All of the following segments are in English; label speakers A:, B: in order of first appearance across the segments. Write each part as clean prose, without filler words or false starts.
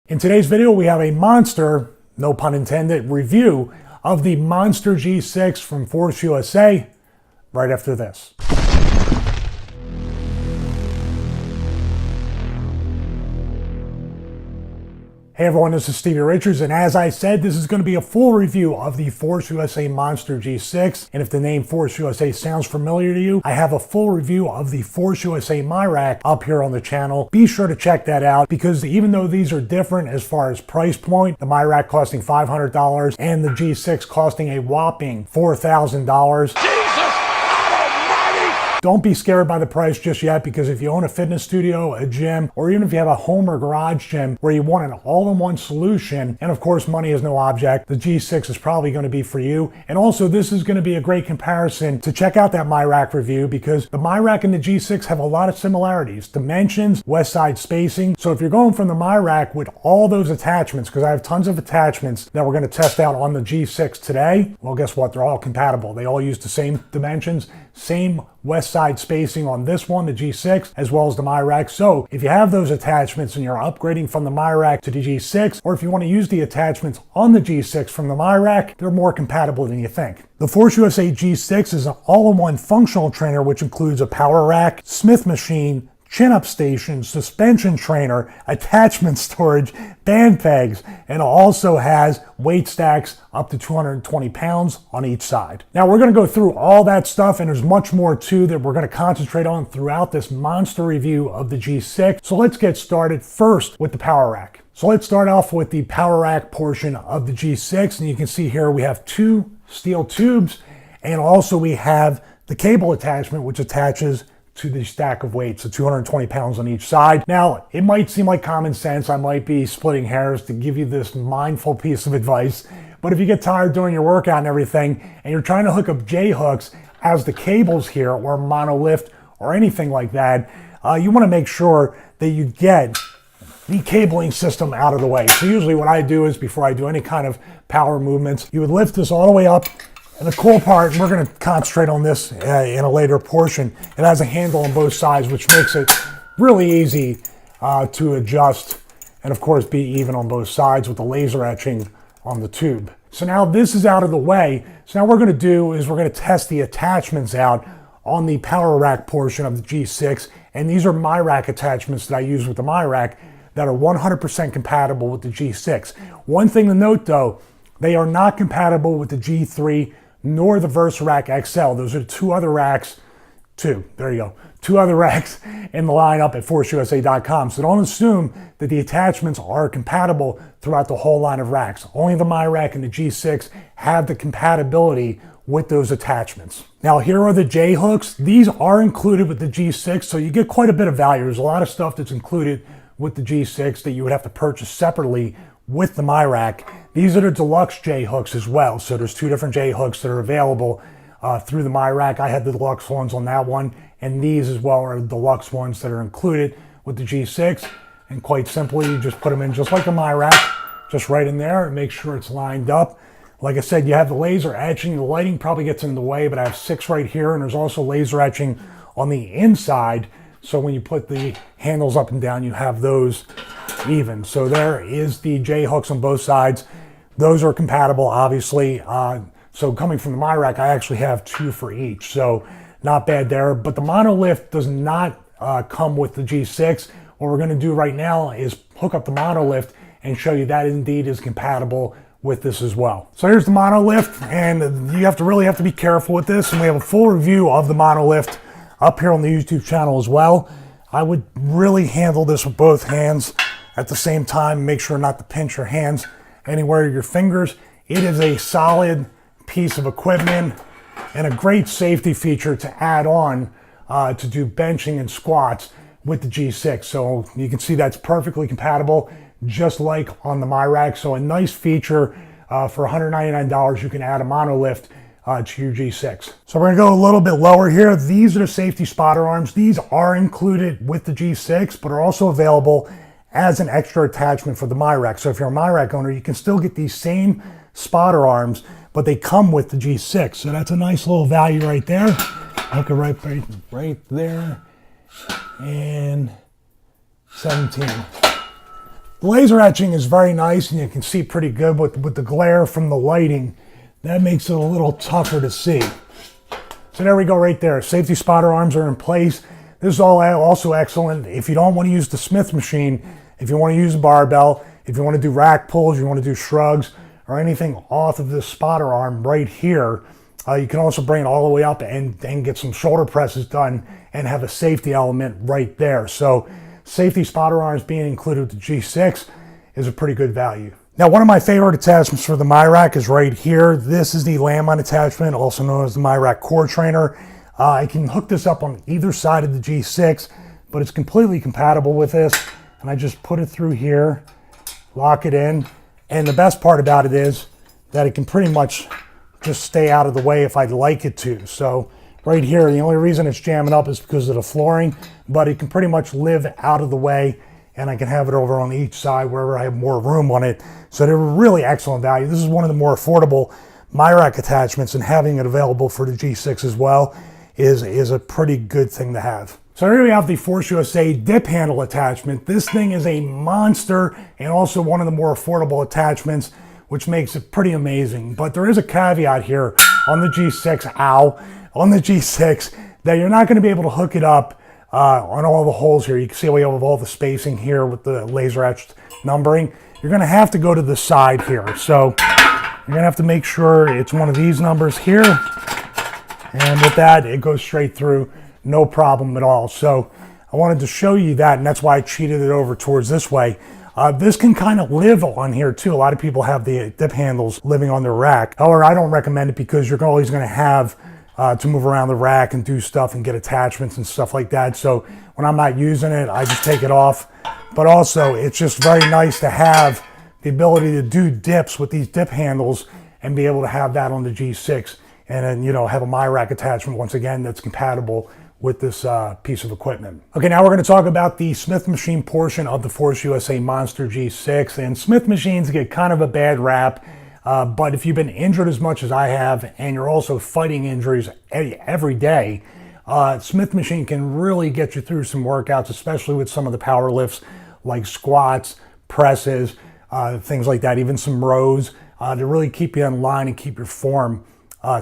A: In today's video, we have a monster, no pun intended, review of the Monster G6 from Force USA right after this. Hey everyone, this is Stevie Richards, and as I said, this is going to be a full review of the Force USA Monster G6. And if the name Force USA sounds familiar to you, I have a full review of the Force USA My Rack up here on the channel. Be sure to check that out, because even though these are different as far as price point, the My Rack costing $500 and the G6 costing a whopping $4,000. Don't be scared by the price just yet, because if you own a fitness studio, a gym, or even if you have a home or garage gym where you want an all-in-one solution, and of course money is no object, the G6 is probably going to be for you. And also this is going to be a great comparison to check out that My Rack review, because the My Rack and the G6 have a lot of similarities. Dimensions, west side spacing. So if you're going from the My Rack with all those attachments, because I have tons of attachments that we're going to test out on the G6 today, well guess what? They're all compatible. They all use the same dimensions, same west side spacing on this one, the G6, as well as the My Rack. So if you have those attachments and you're upgrading from the My Rack to the G6, or if you want to use the attachments on the G6 from the My Rack, they're more compatible than you think. The Force USA G6 is an all-in-one functional trainer, which includes a power rack, Smith machine, chin-up station, suspension trainer, attachment storage, band pegs, and it also has weight stacks up to 220 pounds on each side. Now we're going to go through all that stuff, and there's much more too that we're going to concentrate on throughout this monster review of the G6. So let's get started first with the power rack. So let's start off with the power rack portion of the G6, and you can see here we have two steel tubes, and also we have the cable attachment which attaches to the stack of weights, so 220 pounds on each side. Now, it might seem like common sense. I might be splitting hairs to give you this mindful piece of advice, but if you get tired doing your workout and everything, and you're trying to hook up JHooks as the cables here, or monolift, or anything like that, you wanna make sure that you get the cabling system out of the way. So usually what I do is, before I do any kind of power movements, you would lift this all the way up. And the cool part, and we're going to concentrate on this in a later portion, it has a handle on both sides, which makes it really easy to adjust, and of course be even on both sides with the laser etching on the tube. So now this is out of the way. So now what we're going to do is we're going to test the attachments out on the power rack portion of the G6, and these are My Rack attachments that I use with the My Rack that are 100% compatible with the G6. One thing to note though, they are not compatible with the G3 nor the VersaRack XL. Those are two other racks, two other racks in the lineup at ForceUSA.com. So don't assume that the attachments are compatible throughout the whole line of racks. Only the My Rack and the G6 have the compatibility with those attachments. Now here are the JHooks. These are included with the G6, so you get quite a bit of value. There's a lot of stuff that's included with the G6 that you would have to purchase separately with the My Rack. These are the deluxe JHooks as well. So there's two different JHooks that are available through the My Rack. I had the deluxe ones on that one, and these as well are the deluxe ones that are included with the G6. And quite simply, you just put them in just like a My Rack, just right in there, and make sure it's lined up. Like I said, you have the laser etching. The lighting probably gets in the way, but I have 6 right here, and there's also laser etching on the inside. So when you put the handles up and down, you have those even. So there is the JHooks on both sides. Those are compatible, obviously. So coming from the My Rack, I actually have 2 for each. So not bad there. But the monolift does not come with the G6. What we're going to do right now is hook up the monolift and show you that indeed is compatible with this as well. So here's the monolift, and you really have to be careful with this. And we have a full review of the monolift up here on the YouTube channel as well. I would really handle this with both hands at the same time. Make sure not to pinch your hands anywhere, your fingers. It is a solid piece of equipment and a great safety feature to add on to do benching and squats with the G6. So you can see that's perfectly compatible, just like on the My Rack. So a nice feature for $199, you can add a monolift to your G6. So we're gonna go a little bit lower here. These are the safety spotter arms. These are included with the G6, but are also available as an extra attachment for the My Rack. So if you're a My Rack owner, you can still get these same spotter arms, but they come with the G6. So that's a nice little value right there. Hook it right there. And 17. The laser etching is very nice, and you can see pretty good with the glare from the lighting. That makes it a little tougher to see. So there we go right there. Safety spotter arms are in place. This is all also excellent if you don't want to use the Smith machine, if you want to use a barbell, if you want to do rack pulls, you want to do shrugs, or anything off of this spotter arm right here. You can also bring it all the way up and get some shoulder presses done and have a safety element right there. So safety spotter arms being included with the G6 is a pretty good value. Now, one of my favorite attachments for the MyRack is right here. This is the landmine attachment, also known as the MyRack core trainer. I can hook this up on either side of the G6, but it's completely compatible with this. And I just put it through here, lock it in. And the best part about it is that it can pretty much just stay out of the way if I'd like it to. So right here, the only reason it's jamming up is because of the flooring, but it can pretty much live out of the way, and I can have it over on each side wherever I have more room on it. So they're really excellent value. This is one of the more affordable MyRack attachments, and having it available for the G6 as well is a pretty good thing to have. So here we have the Force USA dip handle attachment. This thing is a monster and also one of the more affordable attachments, which makes it pretty amazing. But there is a caveat here on the G6, on the G6, that you're not going to be able to hook it up on all the holes here. You can see we have all the spacing here with the laser etched numbering. You're going to have to go to the side here. So you're going to have to make sure it's one of these numbers here. And with that, it goes straight through. No problem at all. So I wanted to show you that, and that's why I cheated it over towards this way. This can kind of live on here too. A lot of people have the dip handles living on their rack. However, I don't recommend it because you're always going to have to move around the rack and do stuff and get attachments and stuff like that. So when I'm not using it, I just take it off. But also, it's just very nice to have the ability to do dips with these dip handles and be able to have that on the G6. And then, you know, have a MyRack attachment once again that's compatible with this piece of equipment. Okay, now we're going to talk about the Smith machine portion of the Force USA Monster G6. And Smith machines get kind of a bad rap, but if you've been injured as much as I have, and you're also fighting injuries every day, Smith machine can really get you through some workouts, especially with some of the power lifts like squats, presses, things like that, even some rows, to really keep you in line and keep your form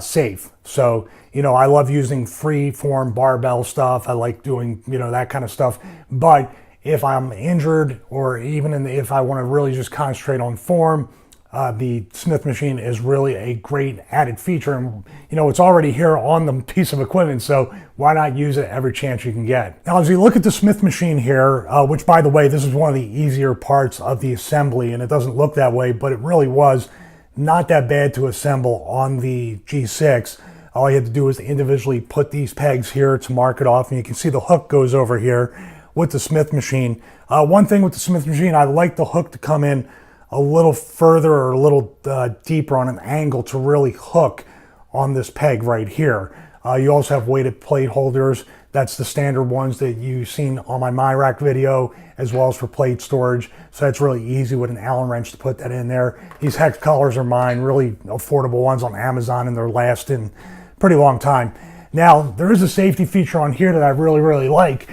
A: safe. So, you know, I love using free form barbell stuff. I like doing, you know, that kind of stuff. But if I'm injured, or even if I want to really just concentrate on form, the Smith machine is really a great added feature. And, you know, it's already here on the piece of equipment, so why not use it every chance you can get? Now, as you look at the Smith machine here, which, by the way, this is one of the easier parts of the assembly, and it doesn't look that way, but it really was not that bad to assemble on the G6. All you had to do was individually put these pegs here to mark it off, and you can see the hook goes over here with the Smith machine. One thing with the Smith machine, I like the hook to come in a little further or a little deeper on an angle to really hook on this peg right here. You also have weighted plate holders. That's the standard ones that you've seen on my MyRack video, as well as for plate storage. So that's really easy with an Allen wrench to put that in there. These hex collars are mine, really affordable ones on Amazon, and they're lasting a pretty long time. Now, there is a safety feature on here that I really like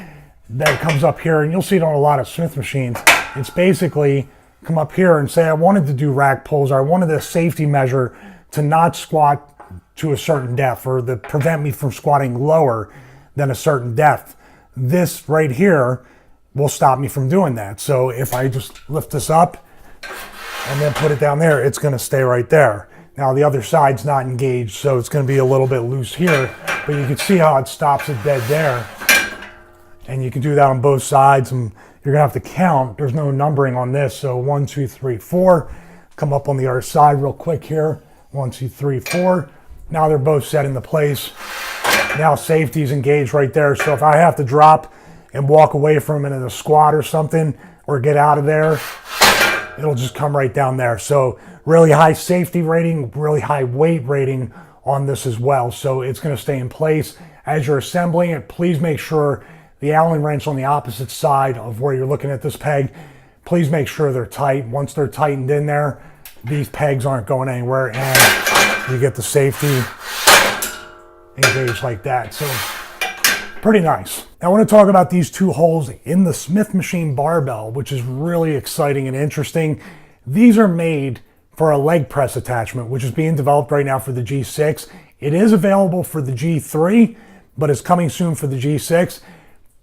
A: that comes up here, and you'll see it on a lot of Smith machines. It's basically come up here and say I wanted to do rack pulls, or I wanted a safety measure to not squat to a certain depth, or to prevent me from squatting lower than a certain depth. This right here will stop me from doing that. So if I just lift this up and then put it down there, it's going to stay right there. Now the other side's not engaged, so it's going to be a little bit loose here, but you can see how it stops it dead there. And you can do that on both sides, and you're going to have to count. There's no numbering on this, so 1, 2, 3, 4. Come up on the other side real quick here. 1, 2, 3, 4. Now they're both set into place. Now safety's engaged right there, so if I have to drop and walk away from it in a squat or something, or get out of there, it'll just come right down there. So really high safety rating, really high weight rating on this as well. So it's going to stay in place. As you're assembling it, please make sure the Allen wrench on the opposite side of where you're looking at this peg, please make sure they're tight. Once they're tightened in there, these pegs aren't going anywhere, and you get the safety engaged like that. So Pretty nice. Now I want to talk about these two holes in the Smith machine barbell, which is really exciting and interesting. These are made for a leg press attachment, which is being developed right now for the G6. It is available for the G3, but it's coming soon for the G6.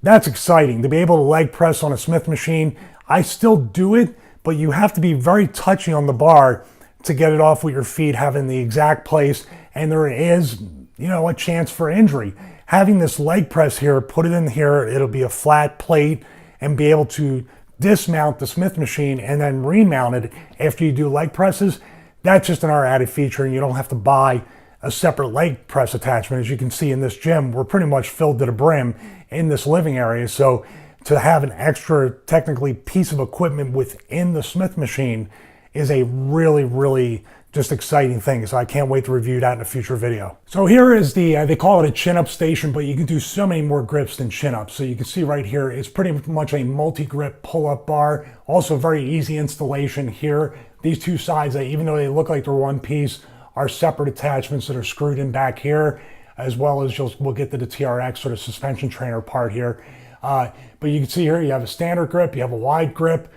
A: That's exciting to be able to leg press on a Smith machine. I still do it, but you have to be very touchy on the bar to get it off with your feet, having the exact place, and there is, a chance for injury. Having this leg press here, put it in here, it'll be a flat plate, and be able to dismount the Smith machine and then remount it after you do leg presses. That's just another added feature, and you don't have to buy a separate leg press attachment. As you can see in this gym, we're pretty much filled to the brim in this living area, so to have an extra technically piece of equipment within the Smith machine is a really just exciting thing. So I can't wait to review that in a future video. So here is they call it a chin-up station, but you can do so many more grips than chin-ups. So you can see right here, it's pretty much a multi-grip pull-up bar. Also very easy installation here. These two sides, even though they look like they're one piece, are separate attachments that are screwed in back here, as well as we'll get to the TRX or the suspension trainer part here. But you can see here, you have a standard grip, you have a wide grip,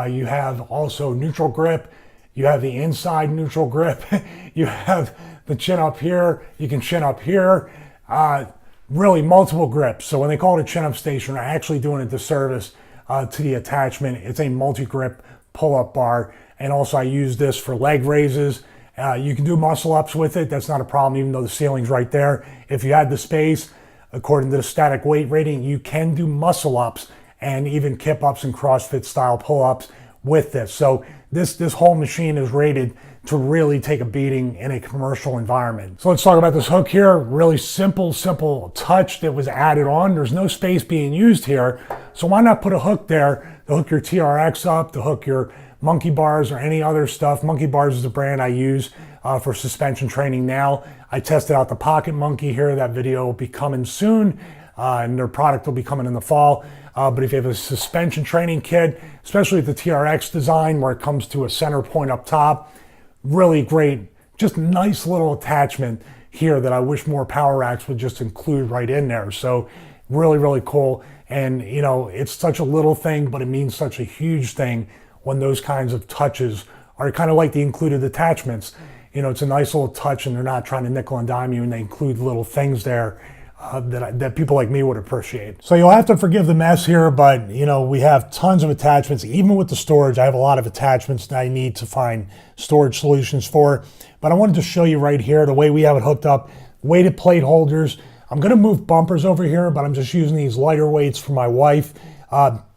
A: you have also neutral grip, you have the inside neutral grip, you have the chin up here, you can chin up here, really multiple grips. So when they call it a chin up station, they're actually doing a disservice to the attachment. It's a multi-grip pull-up bar, and also I use this for leg raises. You can do muscle ups with it, that's not a problem, even though the ceiling's right there. If you had the space, according to the static weight rating, you can do muscle ups and even kip ups and CrossFit style pull-ups with this. So this whole machine is rated to really take a beating in a commercial environment. So let's talk about this hook here. Really simple touch that was added on. There's no space being used here. So why not put a hook there to hook your TRX up, to hook your monkey bars or any other stuff. Monkey bars is a brand I use for suspension training now. I tested out the Pocket Monkey here. That video will be coming soon, and their product will be coming in the fall. But if you have a suspension training kit, especially the TRX design where it comes to a center point up top, really great, just nice little attachment here that I wish more power racks would just include right in there. So really cool. And it's such a little thing, but it means such a huge thing when those kinds of touches are kind of like the included attachments. It's a nice little touch, and they're not trying to nickel and dime you, and they include little things there that people like me would appreciate. So you'll have to forgive the mess here, but we have tons of attachments. Even with the storage, I have a lot of attachments that I need to find storage solutions for. But I wanted to show you right here the way we have it hooked up. Weighted plate holders. I'm going to move bumpers over here, but I'm just using these lighter weights for my wife.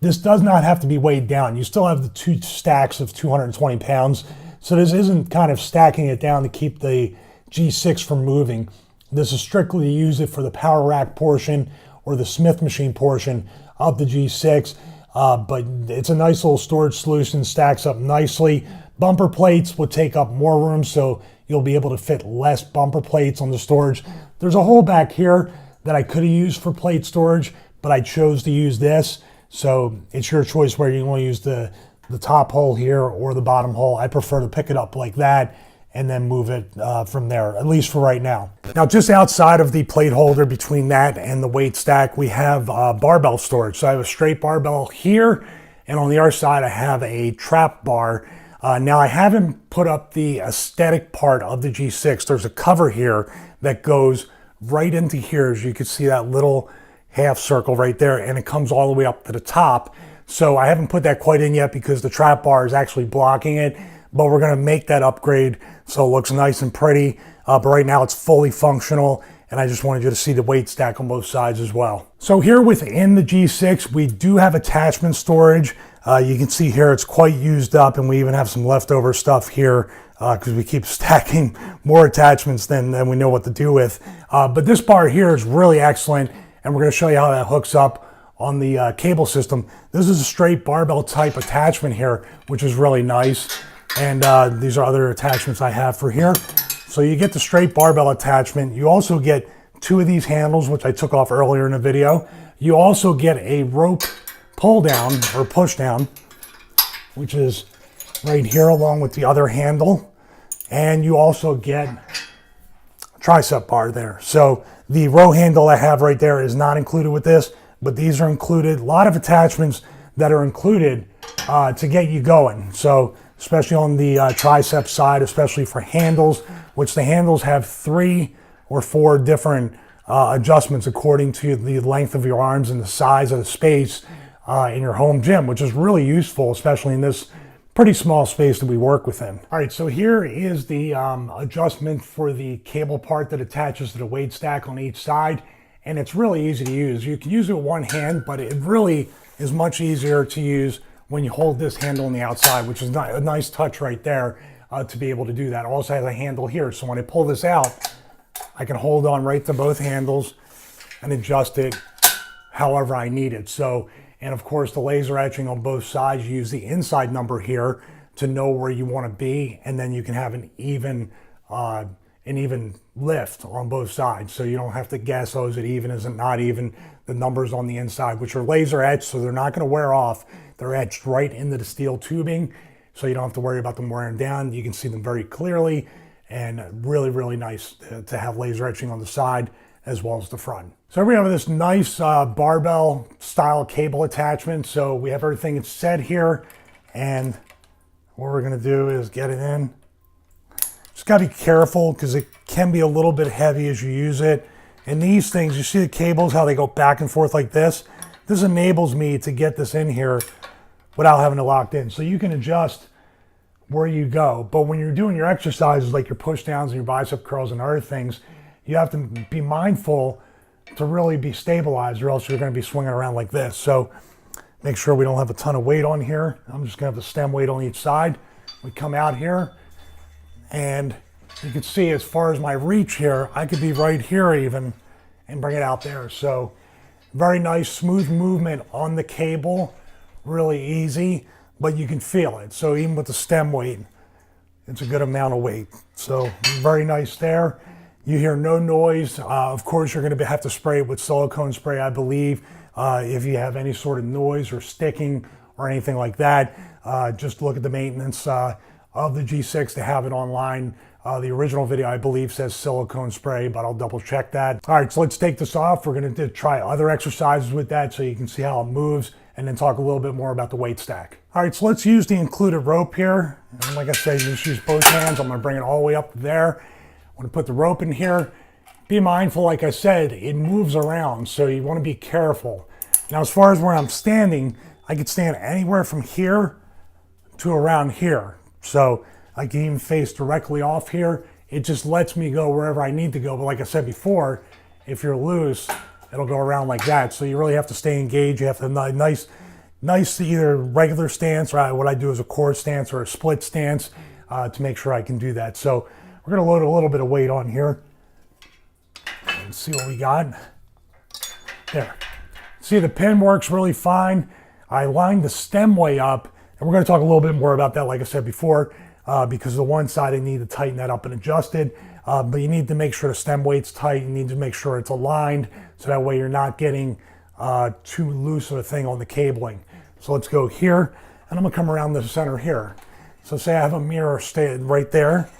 A: This does not have to be weighed down. You still have the two stacks of 220 pounds. So this isn't kind of stacking it down to keep the G6 from moving. This is strictly to use it for the power rack portion or the Smith machine portion of the G6. But it's a nice little storage solution, stacks up nicely. Bumper plates would take up more room, so you'll be able to fit less bumper plates on the storage. There's a hole back here that I could have used for plate storage, but I chose to use this. So it's your choice where you want to use the top hole here or the bottom hole. I prefer to pick it up like that and then move it from there, at least for right now. Now, just outside of the plate holder between that and the weight stack, we have barbell storage. So I have a straight barbell here, and on the other side, I have a trap bar. Now, I haven't put up the aesthetic part of the G6. There's a cover here that goes right into here. As you can see that little half circle right there, and it comes all the way up to the top. So I haven't put that quite in yet because the trap bar is actually blocking it, but we're gonna make that upgrade so it looks nice and pretty. But right now it's fully functional, and I just wanted you to see the weight stack on both sides as well. So here within the G6, we do have attachment storage. You can see here it's quite used up, and we even have some leftover stuff here because we keep stacking more attachments than we know what to do with. But this bar here is really excellent, and we're gonna show you how that hooks up on the cable system. This is a straight barbell type attachment here, which is really nice. And these are other attachments I have for here. So you get the straight barbell attachment. You also get two of these handles, which I took off earlier in the video. You also get a rope pull down or push down, which is right here along with the other handle. And you also get tricep bar there. So the row handle I have right there is not included with this, but these are included. A lot of attachments that are included to get you going. So especially on the tricep side, especially for handles, which the handles have 3 or 4 different adjustments according to the length of your arms and the size of the space in your home gym, which is really useful, especially in this pretty small space that we work within. All right, so here is the adjustment for the cable part that attaches to the weight stack on each side, and it's really easy to use. You can use it with one hand, but it really is much easier to use when you hold this handle on the outside, which is a nice touch right there to be able to do that. It also has a handle here, so when I pull this out, I can hold on right to both handles and adjust it however I need it. So, and of course the laser etching on both sides, you use the inside number here to know where you want to be, and then you can have an even lift on both sides. So you don't have to guess, oh, is it even, is it not even? The numbers on the inside, which are laser etched, so they're not going to wear off. They're etched right into the steel tubing, so you don't have to worry about them wearing down. You can see them very clearly, and really, really nice to have laser etching on the side as well as the front. So we have this nice barbell style cable attachment. So we have everything set here, and what we're going to do is get it in. Just got to be careful because it can be a little bit heavy as you use it. And these things, you see the cables, how they go back and forth like this? This enables me to get this in here without having it locked in. So you can adjust where you go. But when you're doing your exercises, like your push downs and your bicep curls and other things, you have to be mindful to really be stabilized, or else you're going to be swinging around like this. So make sure we don't have a ton of weight on here. I'm just going to have the stem weight on each side. We come out here, and you can see as far as my reach here, I could be right here even and bring it out there. So very nice, smooth movement on the cable, really easy, but you can feel it. So even with the stem weight, it's a good amount of weight. So very nice there. You hear no noise. Of course, you're going to have to spray it with silicone spray, I believe. If you have any sort of noise or sticking or anything like that, just look at the maintenance of the G6 to have it online. The original video, I believe, says silicone spray, but I'll double check that. All right, so let's take this off. We're going to try other exercises with that so you can see how it moves, and then talk a little bit more about the weight stack. All right, so let's use the included rope here. And like I said, you just use both hands. I'm going to bring it all the way up there. I'm going to put the rope in here. Be mindful, like I said, it moves around, so you want to be careful. Now, as far as where I'm standing, I could stand anywhere from here to around here. So I can even face directly off here. It just lets me go wherever I need to go. But like I said before, if you're loose, it'll go around like that. So you really have to stay engaged. You have to have a nice either regular stance, or what I do is a core stance or a split stance to make sure I can do that. So we're gonna load a little bit of weight on here and see what we got. There. See, the pin works really fine. I lined the stem way up, and we're gonna talk a little bit more about that, like I said before. Because the one side I need to tighten that up and adjust it, but you need to make sure the stem weight's tight. You need to make sure it's aligned, so that way you're not getting too loose of a thing on the cabling. So let's go here, and I'm gonna come around the center here. So say I have a mirror right there.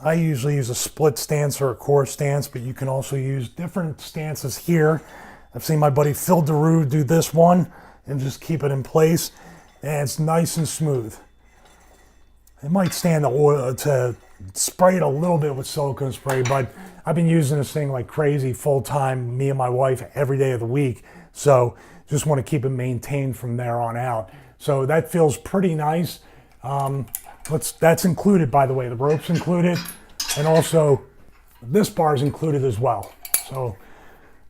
A: I usually use a split stance or a core stance, but you can also use different stances here. I've seen my buddy Phil DeRue do this one and just keep it in place, and it's nice and smooth. It might stand the oil to spray it a little bit with silicone spray, but I've been using this thing like crazy full time, me and my wife, every day of the week. So just want to keep it maintained from there on out. So that feels pretty nice. That's included, by the way. The rope's included, and also this bar is included as well. So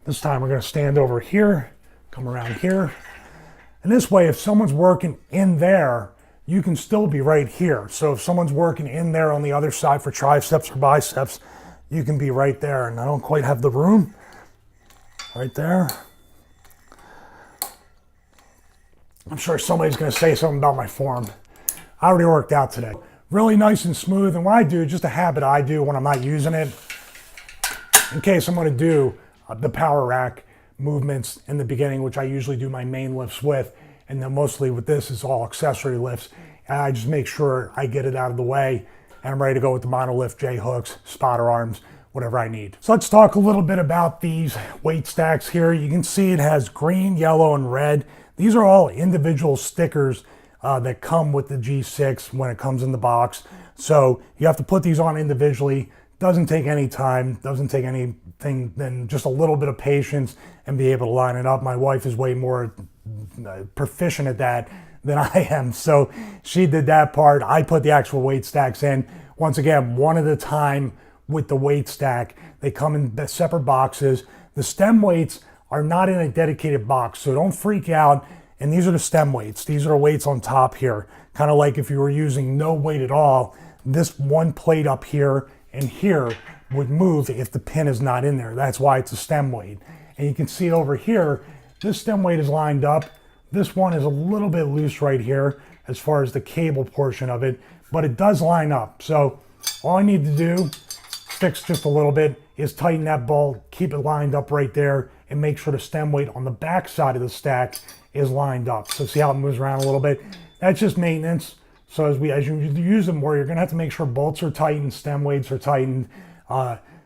A: this time we're going to stand over here, come around here. And this way, if someone's working in there, you can still be right here. So if someone's working in there on the other side for triceps or biceps, you can be right there. And I don't quite have the room right there. I'm sure somebody's going to say something about my form. I already worked out today. Really nice and smooth. And what I do, just a habit I do when I'm not using it, in case I'm going to do the power rack movements in the beginning, which I usually do my main lifts with, and then mostly with this is all accessory lifts. And I just make sure I get it out of the way, and I'm ready to go with the monolift JHooks spotter arms, whatever I need. So let's talk a little bit about these weight stacks here. You can see it has green, yellow, and red. These are all individual stickers that come with the G6 when it comes in the box. So you have to put these on individually. Doesn't take any time, doesn't take anything than just a little bit of patience and be able to line it up. My wife is way more proficient at that than I am, so she did that part. I put the actual weight stacks in. Once again, one at a time with the weight stack. They come in separate boxes. The stem weights are not in a dedicated box, so don't freak out. And these are the stem weights. These are weights on top here, kind of like if you were using no weight at all. This one plate up here and here would move if the pin is not in there. That's why it's a stem weight. And you can see over here, this stem weight is lined up. This one is a little bit loose right here as far as the cable portion of it, but it does line up. So all I need to do, fix just a little bit, is tighten that bolt, keep it lined up right there, and make sure the stem weight on the back side of the stack is lined up. So see how it moves around a little bit? That's just maintenance. So as you use them more, you're gonna have to make sure bolts are tightened, stem weights are tightened,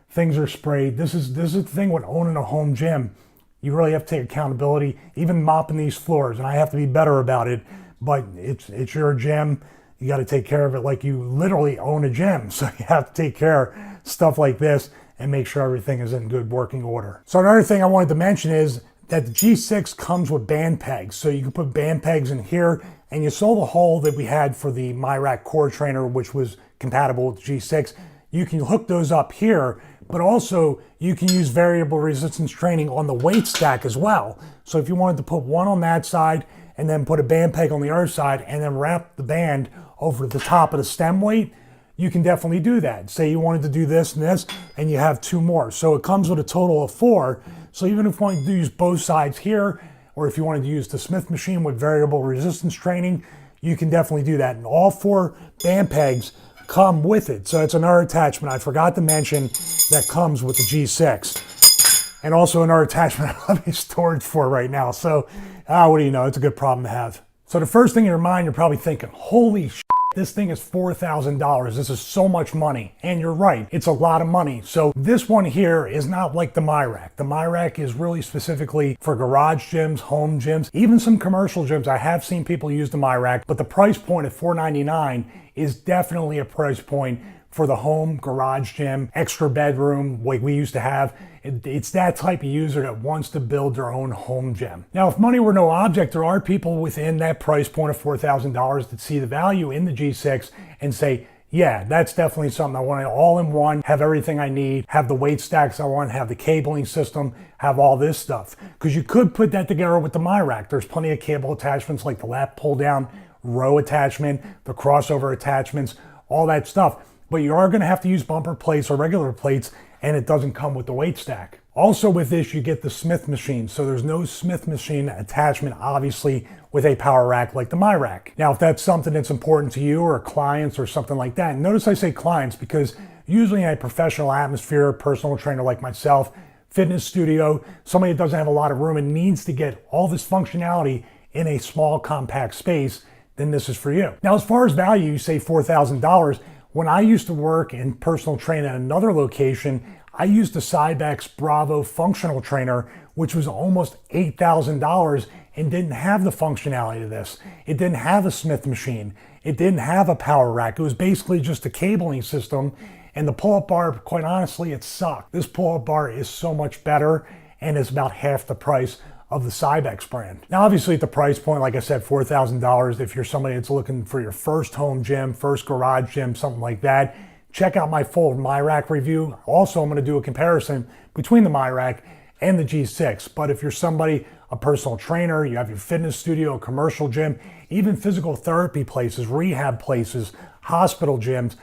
A: things are sprayed. This is the thing with owning a home gym. You really have to take accountability, even mopping these floors, and I have to be better about it, but it's your gym. You got to take care of it like you literally own a gym. So you have to take care of stuff like this and make sure everything is in good working order. So another thing I wanted to mention is that the G6 comes with band pegs. So you can put band pegs in here, and you saw the hole that we had for the MyRack core trainer, which was compatible with the G6. You can hook those up here, but also you can use variable resistance training on the weight stack as well. So if you wanted to put one on that side and then put a band peg on the other side and then wrap the band over the top of the stem weight, you can definitely do that. Say you wanted to do this and this, and you have two more. So it comes with a total of 4. So even if you wanted to use both sides here, or if you wanted to use the Smith machine with variable resistance training, you can definitely do that. And all 4 band pegs come with it. So it's another attachment I forgot to mention that comes with the G6. And also another attachment I have storage for right now. So what do you know, it's a good problem to have. So the first thing in your mind, you're probably thinking, holy shit, this thing is $4,000. This is so much money. And you're right, it's a lot of money. So this one here is not like the MyRack. The MyRack is really specifically for garage gyms, home gyms, even some commercial gyms. I have seen people use the MyRack, but the price point at $499 is definitely a price point for the home garage gym, extra bedroom like we used to have. It's that type of user that wants to build their own home gym. Now, if money were no object, there are people within that price point of $4,000 that see the value in the G6 and say, yeah, that's definitely something I want, all in one, have everything I need, have the weight stacks I want, have the cabling system, have all this stuff. Because you could put that together with the MyRack. There's plenty of cable attachments like the lap pull down, row attachment, the crossover attachments, all that stuff. But you are gonna have to use bumper plates or regular plates, and it doesn't come with the weight stack. Also with this, you get the Smith machine. So there's no Smith machine attachment, obviously, with a power rack like the MyRack. Now, if that's something that's important to you or clients or something like that, and notice I say clients because usually in a professional atmosphere, personal trainer like myself, fitness studio, somebody that doesn't have a lot of room and needs to get all this functionality in a small, compact space, then this is for you. Now, as far as value, you say $4,000. When I used to work in personal training at another location, I used the Cybex Bravo functional trainer, which was almost $8,000 and didn't have the functionality of this. It didn't have a Smith machine. It didn't have a power rack. It was basically just a cabling system. And the pull-up bar, quite honestly, it sucked. This pull-up bar is so much better and is about half the price of the Cybex brand. Now, obviously at the price point, like I said, $4,000, if you're somebody that's looking for your first home gym, first garage gym, something like that, check out my full MyRack review. Also, I'm gonna do a comparison between the MyRack and the G6. But if you're somebody, a personal trainer, you have your fitness studio, a commercial gym, even physical therapy places, rehab places, hospital gyms,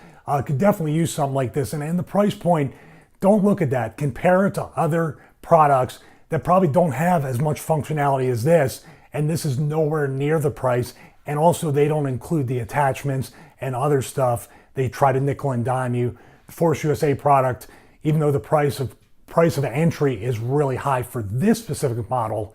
A: could definitely use something like this. And in the price point, don't look at that. Compare it to other products that probably don't have as much functionality as this, and this is nowhere near the price. And also they don't include the attachments and other stuff. They try to nickel and dime you. The Force USA product, even though the price of entry is really high for this specific model,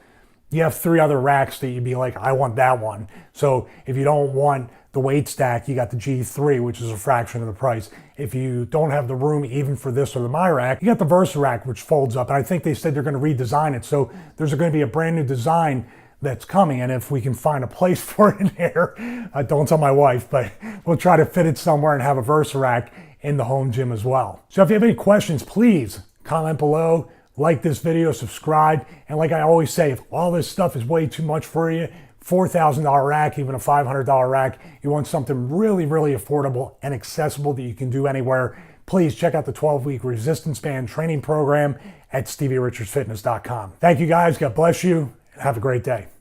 A: you have 3 other racks that you'd be like, I want that one. So if you don't want the weight stack, you got the G3, which is a fraction of the price. If you don't have the room even for this or the MyRack, you got the VersaRack, which folds up. And I think they said they're going to redesign it. So there's going to be a brand new design that's coming. And if we can find a place for it in here, don't tell my wife, but we'll try to fit it somewhere and have a VersaRack in the home gym as well. So if you have any questions, please comment below, like this video, subscribe. And like I always say, if all this stuff is way too much for you, $4,000 rack, even a $500 rack, you want something really, really affordable and accessible that you can do anywhere, please check out the 12-week resistance band training program at StevieRichardsFitness.com. Thank you guys. God bless you. And have a great day.